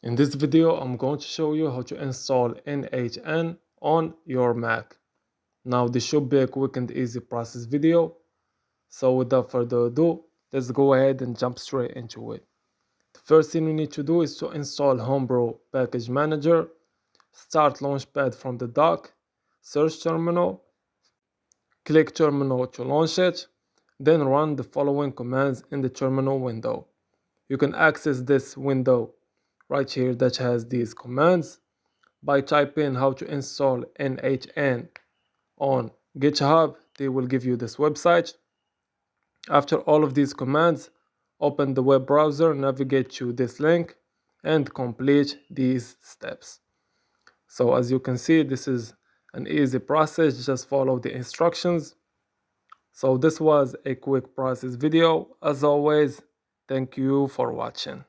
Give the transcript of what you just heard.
In this video, I'm going to show you how to install N8n on your Mac. Now this should be a quick and easy process video. So without further ado, let's go ahead and jump straight into it. The first thing we need to do is to install Homebrew Package Manager. Start Launchpad from the dock, search terminal, click terminal to launch it, then run the following commands in the terminal window. You can access this window right here that has these commands by typing how to install N8n on GitHub. They will give you this website. After all of these commands, open the web browser, navigate to this link, and complete these steps. So as you can see, this is an easy process. Just follow the instructions. So this was a quick process video. As always, thank you for watching.